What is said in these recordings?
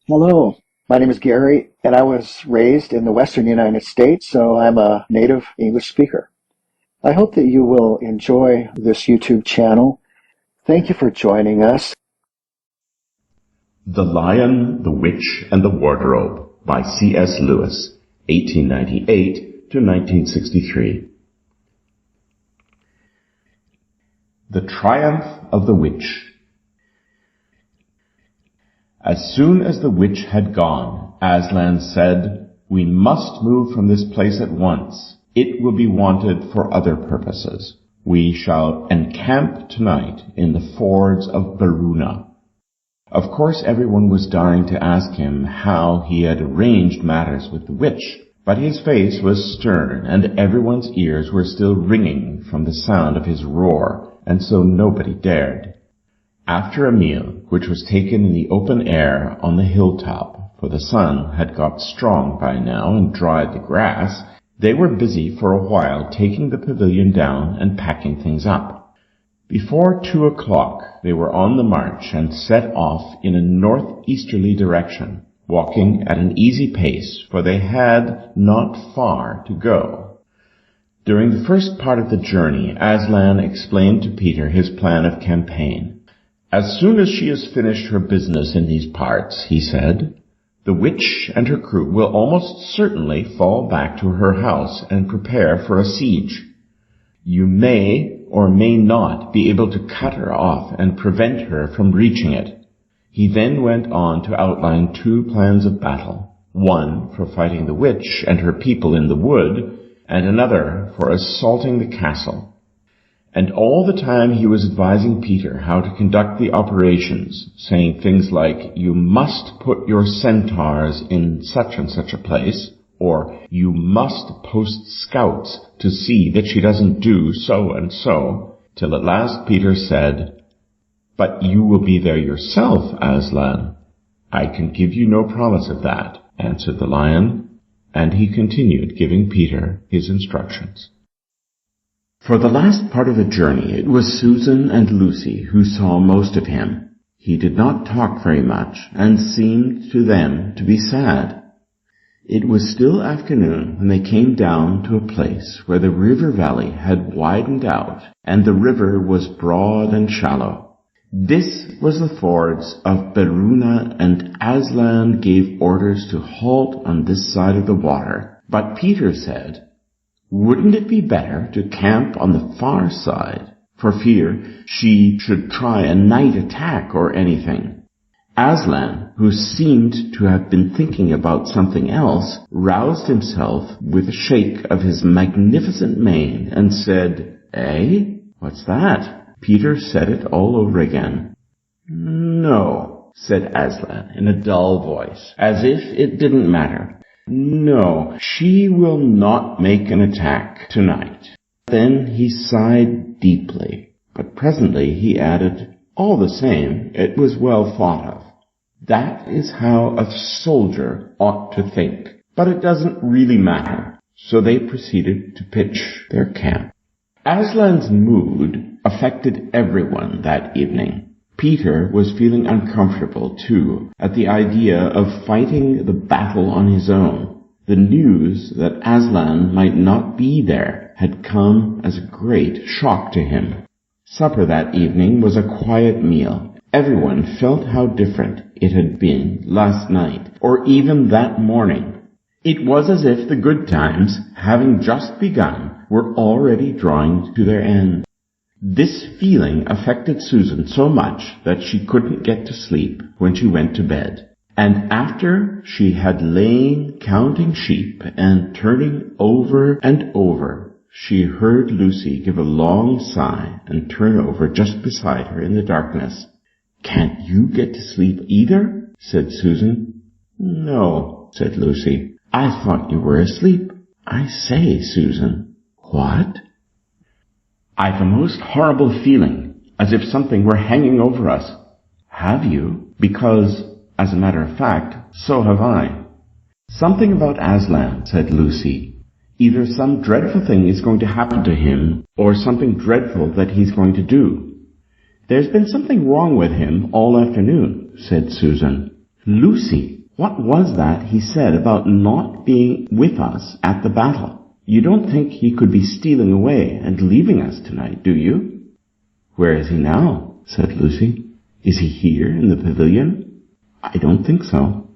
Hello, my name is Gary, and I was raised in the Western United States, so I'm a native English speaker. I hope that you will enjoy this YouTube channel. Thank you for joining us. The Lion, the Witch, and the Wardrobe by C.S. Lewis, 1898 to 1963. The Triumph of the Witch. As soon as the witch had gone, Aslan said, "We must move from this place at once. It will be wanted for other purposes. We shall encamp tonight in the fords of Beruna." Of course everyone was dying to ask him how he had arranged matters with the witch, but his face was stern, and everyone's ears were still ringing from the sound of his roar, and so nobody dared. After a meal, which was taken in the open air on the hilltop, for the sun had got strong by now and dried the grass, they were busy for a while taking the pavilion down and packing things up. Before 2 o'clock they were on the march and set off in a northeasterly direction, walking at an easy pace, for they had not far to go. During the first part of the journey, Aslan explained to Peter his plan of campaign. "As soon as she has finished her business in these parts," he said, "the witch and her crew will almost certainly fall back to her house and prepare for a siege. You may or may not be able to cut her off and prevent her from reaching it." He then went on to outline 2 plans of battle, one for fighting the witch and her people in the wood, and another for assaulting the castle. And all the time he was advising Peter how to conduct the operations, saying things like, "You must put your centaurs in such and such a place," or "You must post scouts to see that she doesn't do so and so," till at last Peter said, "But you will be there yourself, Aslan." "I can give you no promise of that," answered the lion, and he continued giving Peter his instructions. For the last part of the journey it was Susan and Lucy who saw most of him. He did not talk very much, and seemed to them to be sad. It was still afternoon when they came down to a place where the river valley had widened out, and the river was broad and shallow. This was the fords of Beruna, and Aslan gave orders to halt on this side of the water. But Peter said, "Wouldn't it be better to camp on the far side, for fear she should try a night attack or anything?" Aslan, who seemed to have been thinking about something else, roused himself with a shake of his magnificent mane and said, "Eh? What's that?" Peter said it all over again. "No," said Aslan in a dull voice, as if it didn't matter. "No, she will not make an attack tonight." Then he sighed deeply, but presently he added, "All the same, it was well thought of. That is how a soldier ought to think, but it doesn't really matter." So they proceeded to pitch their camp. Aslan's mood affected everyone that evening. Peter was feeling uncomfortable, too, at the idea of fighting the battle on his own. The news that Aslan might not be there had come as a great shock to him. Supper that evening was a quiet meal. Everyone felt how different it had been last night, or even that morning. It was as if the good times, having just begun, were already drawing to their end. This feeling affected Susan so much that she couldn't get to sleep when she went to bed. And after she had lain counting sheep and turning over and over, she heard Lucy give a long sigh and turn over just beside her in the darkness. "Can't you get to sleep either?" said Susan. "No," said Lucy. "I thought you were asleep." "I say, Susan." "What?" "I've a most horrible feeling, as if something were hanging over us." "Have you?" "Because, as a matter of fact, so have I." "Something about Aslan," said Lucy. "Either some dreadful thing is going to happen to him, or something dreadful that he's going to do." "There's been something wrong with him all afternoon," said Susan. Lucy, what was that he said about not being with us at the battle? You don't think he could be stealing away and leaving us tonight, do you? Where is he now? Said Lucy. Is he here in the pavilion? I don't think so.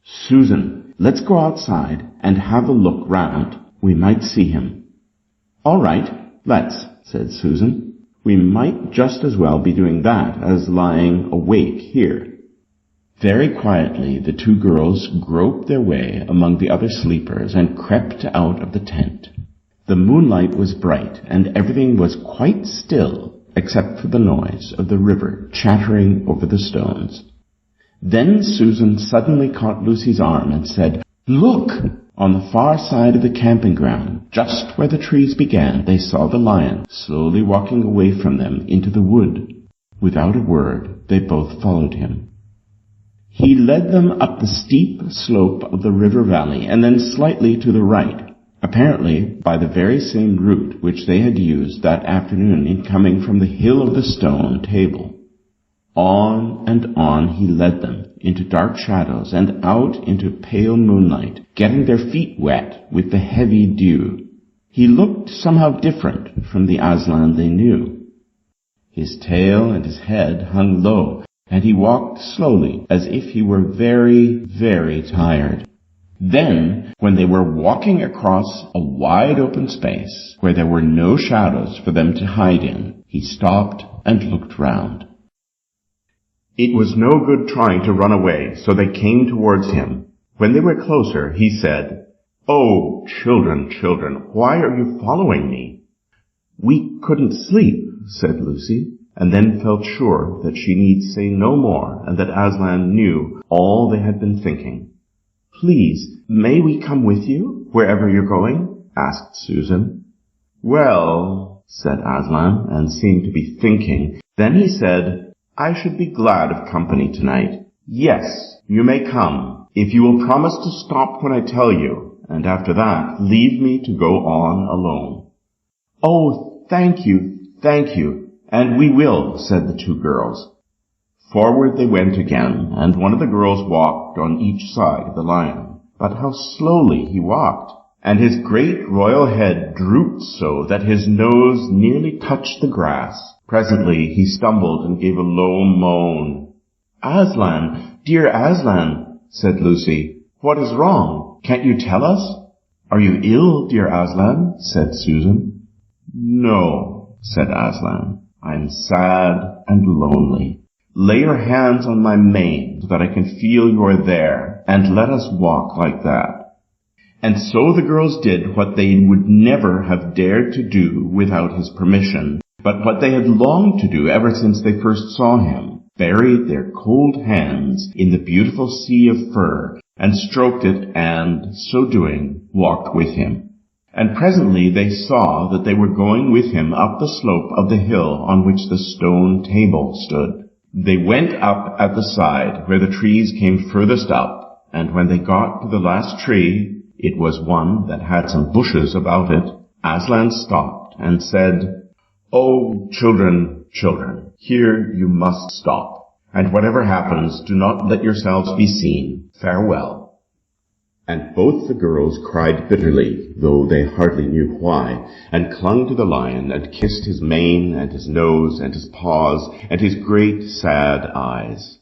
Susan, let's go outside and have a look round. We might see him. All right, let's, said Susan. We might just as well be doing that as lying awake here. Very quietly, the two girls groped their way among the other sleepers and crept out of the tent. The moonlight was bright, and everything was quite still, except for the noise of the river chattering over the stones. Then Susan suddenly caught Lucy's arm and said, Look! On the far side of the camping ground, just where the trees began, they saw the lion slowly walking away from them into the wood. Without a word, they both followed him. He led them up the steep slope of the river valley and then slightly to the right, apparently by the very same route which they had used that afternoon in coming from the hill of the stone table. On and on he led them, into dark shadows and out into pale moonlight, getting their feet wet with the heavy dew. He looked somehow different from the Aslan they knew. His tail and his head hung low, and he walked slowly, as if he were very, very tired. Then, when they were walking across a wide open space, where there were no shadows for them to hide in, he stopped and looked round. It was no good trying to run away, so they came towards him. When they were closer, he said, Oh, children, children, why are you following me? We couldn't sleep, said Lucy, and then felt sure that she need say no more and that Aslan knew all they had been thinking. Please, may we come with you, wherever you're going? Asked Susan. Well, said Aslan, and seemed to be thinking. Then he said, I should be glad of company tonight. Yes, you may come, if you will promise to stop when I tell you, and after that leave me to go on alone. Oh, thank you, and we will, said the two girls. Forward they went again, and one of the girls walked on each side of the lion. But how slowly he walked, and his great royal head drooped so that his nose nearly touched the grass. Presently he stumbled and gave a low moan. Aslan, dear Aslan, said Lucy, what is wrong? Can't you tell us? Are you ill, dear Aslan? Said Susan. No, said Aslan. I'm sad and lonely. Lay your hands on my mane so that I can feel you are there, and let us walk like that. And so the girls did what they would never have dared to do without his permission, but what they had longed to do ever since they first saw him, buried their cold hands in the beautiful sea of fur, and stroked it, and, so doing, walked with him. And presently they saw that they were going with him up the slope of the hill on which the stone table stood. They went up at the side where the trees came furthest up, and when they got to the last tree, it was one that had some bushes about it, Aslan stopped and said, Oh, children, children, here you must stop, and whatever happens, do not let yourselves be seen. Farewell. And both the girls cried bitterly, though they hardly knew why, and clung to the lion and kissed his mane and his nose and his paws and his great sad eyes.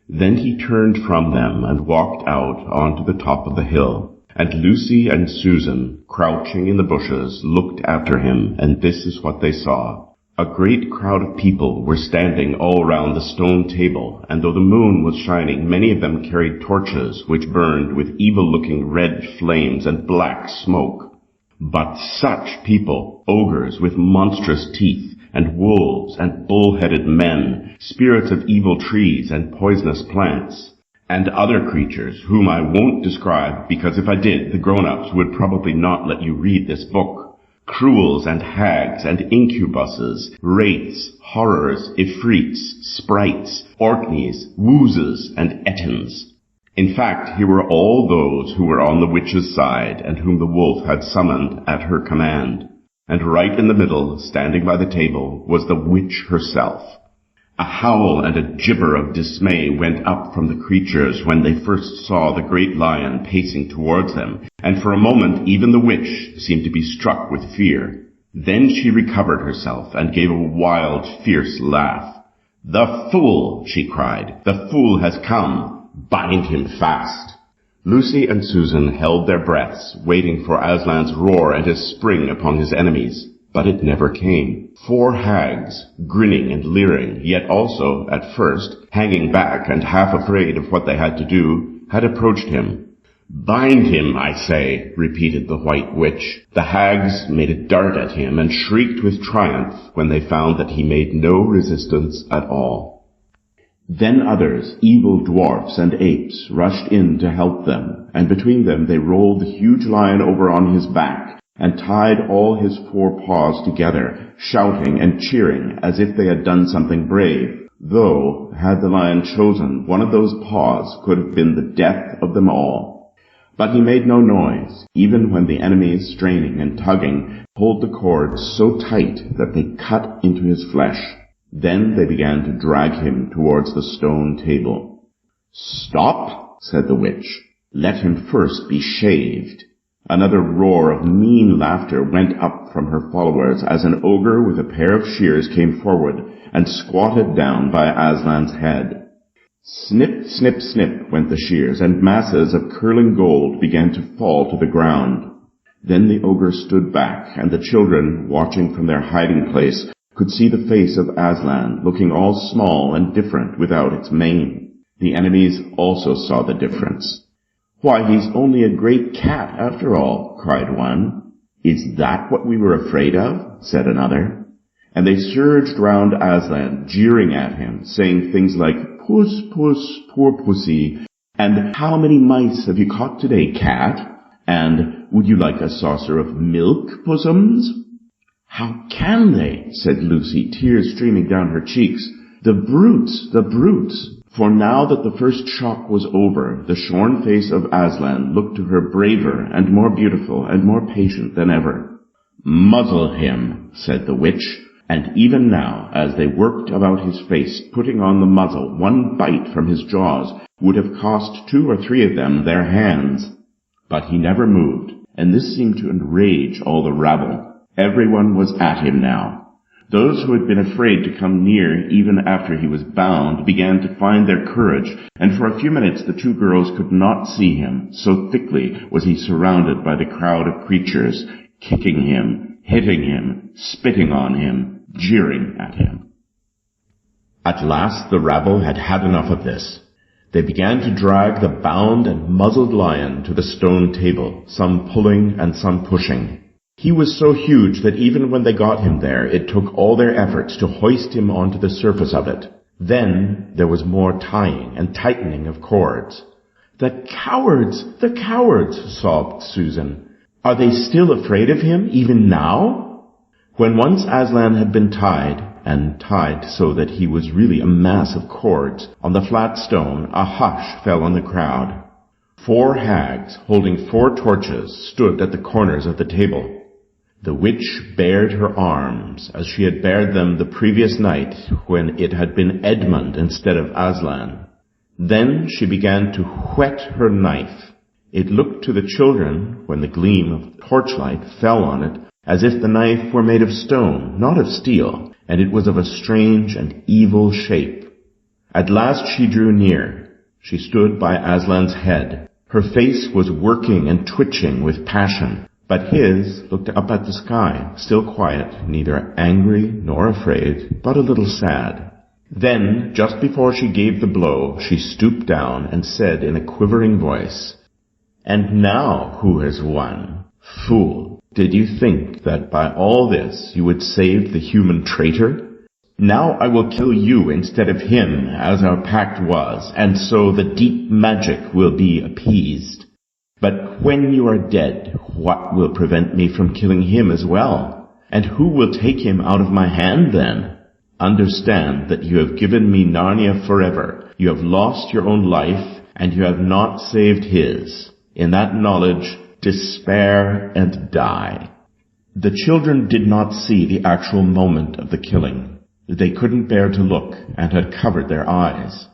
Then he turned from them and walked out onto the top of the hill, and Lucy and Susan, crouching in the bushes, looked after him, and this is what they saw. A great crowd of people were standing all round the stone table, and though the moon was shining, many of them carried torches which burned with evil-looking red flames and black smoke. But such people, ogres with monstrous teeth, and wolves and bull-headed men, spirits of evil trees and poisonous plants, and other creatures whom I won't describe, because if I did, the grown-ups would probably not let you read this book. Cruels and hags and incubuses, wraiths, horrors, ifrits, sprites, orkneys, woozes, and ettins. In fact, here were all those who were on the witch's side and whom the wolf had summoned at her command. And right in the middle, standing by the table, was the witch herself. A howl and a gibber of dismay went up from the creatures when they first saw the great lion pacing towards them, and for a moment even the witch seemed to be struck with fear. Then she recovered herself and gave a wild, fierce laugh. "The fool!" she cried. "The fool has come! Bind him fast!" Lucy and Susan held their breaths, waiting for Aslan's roar and his spring upon his enemies. But it never came. 4 hags, grinning and leering, yet also, at first, hanging back and half afraid of what they had to do, had approached him. "Bind him, I say," repeated the White Witch. The hags made a dart at him and shrieked with triumph when they found that he made no resistance at all. Then others, evil dwarfs and apes, rushed in to help them, and between them they rolled the huge lion over on his back, and tied all his 4 paws together, shouting and cheering as if they had done something brave, though, had the lion chosen, one of those paws could have been the death of them all. But he made no noise, even when the enemies, straining and tugging, pulled the cords so tight that they cut into his flesh. Then they began to drag him towards the stone table. "Stop," said the witch. "Let him first be shaved." Another roar of mean laughter went up from her followers as an ogre with a pair of shears came forward and squatted down by Aslan's head. Snip, snip, snip went the shears, and masses of curling gold began to fall to the ground. Then the ogre stood back, and the children, watching from their hiding place, could see the face of Aslan, looking all small and different without its mane. The enemies also saw the difference. "Why, he's only a great cat after all," cried one. "Is that what we were afraid of?" said another. And they surged round Aslan, jeering at him, saying things like, "Puss, puss, poor pussy," and "How many mice have you caught today, cat?" and "Would you like a saucer of milk, pussums?" "How can they?" said Lucy, tears streaming down her cheeks. "The brutes, the brutes!" For now that the first shock was over, the shorn face of Aslan looked to her braver and more beautiful and more patient than ever. "Muzzle him," said the witch, and even now, as they worked about his face, putting on the muzzle, one bite from his jaws would have cost 2 or 3 of them their hands. But he never moved, and this seemed to enrage all the rabble. Everyone was at him now. Those who had been afraid to come near even after he was bound began to find their courage, and for a few minutes the 2 girls could not see him, so thickly was he surrounded by the crowd of creatures, kicking him, hitting him, spitting on him, jeering at him. At last the rabble had had enough of this. They began to drag the bound and muzzled lion to the stone table, some pulling and some pushing. He was so huge that even when they got him there, it took all their efforts to hoist him onto the surface of it. Then there was more tying and tightening of cords. "The cowards! The cowards!" sobbed Susan. "Are they still afraid of him, even now?" When once Aslan had been tied, and tied so that he was really a mass of cords, on the flat stone, a hush fell on the crowd. 4 hags, holding 4 torches, stood at the corners of the table. The witch bared her arms, as she had bared them the previous night when it had been Edmund instead of Aslan. Then she began to whet her knife. It looked to the children, when the gleam of torchlight fell on it, as if the knife were made of stone, not of steel, and it was of a strange and evil shape. At last she drew near. She stood by Aslan's head. Her face was working and twitching with passion, but his looked up at the sky, still quiet, neither angry nor afraid, but a little sad. Then, just before she gave the blow, she stooped down and said in a quivering voice, "And now who has won? Fool, did you think that by all this you would save the human traitor? Now I will kill you instead of him, as our pact was, and so the deep magic will be appeased. But when you are dead, what will prevent me from killing him as well? And who will take him out of my hand then? Understand that you have given me Narnia forever. You have lost your own life, and you have not saved his. In that knowledge, despair and die." The children did not see the actual moment of the killing. They couldn't bear to look and had covered their eyes.